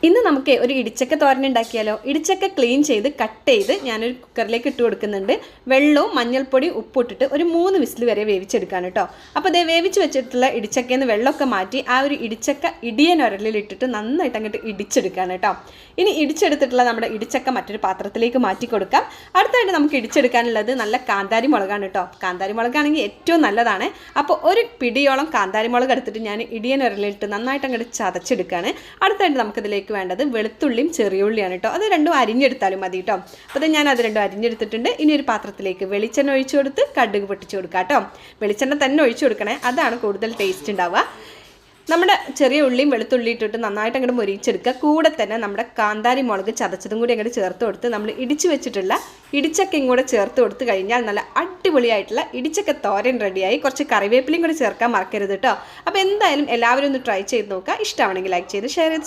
ഇന്ന് നമുക്ക് ഒരു ഇടിച്ചക്ക തോരൻ ഉണ്ടാക്കിയാലോ. ഇടിച്ചക്ക ക്ലീൻ ചെയ്ത് കട്ട് ചെയ്ത് ഞാനൊരു കുക്കറിലേക്ക് ഇട്ട് കൊടുക്കുന്നുണ്ട്. വെള്ളവും മഞ്ഞൾപ്പൊടിയും ഉപ്പിട്ടിട്ട് ഒരു 3 വിസിൽ വരെ വേവിച്ചെടുക്കാണ് കേട്ടോ. അപ്പോൾ ഇതേ വേവിച്ച് വെച്ചിട്ടുള്ള ഇടിച്ചക്കയിൽ നിന്ന് വെള്ളമൊക്കെ മാറ്റി ആ ഒരു ഇടിച്ചക്ക ഇടിയൻ ഉരലിലിട്ടിട്ട് നന്നായിട്ട് അങ്ങോട്ട് ഇടിച്ചെടുക്കുകയാണ് കേട്ടോ. ഇനി ഇടിച്ചെടുത്തിട്ടുള്ള നമ്മുടെ ഇടിച്ചക്ക മറ്റൊരു പാത്രത്തിലേക്ക് മാറ്റി കൊടുക്കാം. അടുത്തായിട്ട് നമുക്ക് ഇടിച്ചെടുക്കാനുള്ളത് നല്ല കാന്താരി മുളകാണ് കേട്ടോ. കാന്താരി മുളകാണെങ്കിൽ ഏറ്റവും നല്ലതാണ്. അപ്പോൾ ഒരു പിടിയോളം കാന്താരി മുളക് എടുത്തിട്ട് ഞാൻ ഇടിയൻ ഉരലിലിട്ട് നന്നായിട്ട് അങ്ങോട്ട് ചതച്ചെടുക്കുകയാണ്. അടുത്തായിട്ട് നമുക്കിതിലേക്ക് വേണ്ടത് വെളുത്തുള്ളിയും ചെറിയ ഉള്ളിയാണ് കേട്ടോ. അത് രണ്ടും അരിഞ്ഞെടുത്താലും മതി കേട്ടോ. അപ്പോൾ ഞാൻ അത് രണ്ടും അരിഞ്ഞെടുത്തിട്ടുണ്ട്. ഇനി ഒരു പാത്രത്തിലേക്ക് വെളിച്ചെണ്ണ ഒഴിച്ചു കൊടുത്ത് കടുക് പൊട്ടിച്ചു കൊടുക്കാം കേട്ടോ. വെളിച്ചെണ്ണ തന്നെ ഒഴിച്ചു കൊടുക്കണേ, അതാണ് കൂടുതൽ ടേസ്റ്റ് ഉണ്ടാവുക. നമ്മുടെ ചെറിയ ഉള്ളിയും വെളുത്തുള്ളി ഇട്ടിട്ട് നന്നായിട്ട് അങ്ങോട്ട് മൊരിച്ചെടുക്കുക. കൂടെ തന്നെ നമ്മുടെ കാന്താരി മുളക് ചതച്ചതും കൂടി അങ്ങോട്ട് ചേർത്ത് കൊടുത്ത് നമ്മൾ ഇടിച്ചു വെച്ചിട്ടുള്ള ഇടിച്ചക്കയും കൂടെ ചേർത്ത് കൊടുത്ത് കഴിഞ്ഞാൽ നല്ല അടിപൊളിയായിട്ടുള്ള ഇടിച്ചക്ക തോരൻ റെഡിയായി. കുറച്ച് കറിവേപ്പിലയും കൂടി ചേർക്കാൻ മറക്കരുത് കേട്ടോ. അപ്പോൾ എന്തായാലും എല്ലാവരും ഒന്ന് ട്രൈ ചെയ്ത് നോക്കുക. ഇഷ്ടമാണെങ്കിൽ ലൈക്ക് ചെയ്ത് ഷെയർ ചെയ്ത്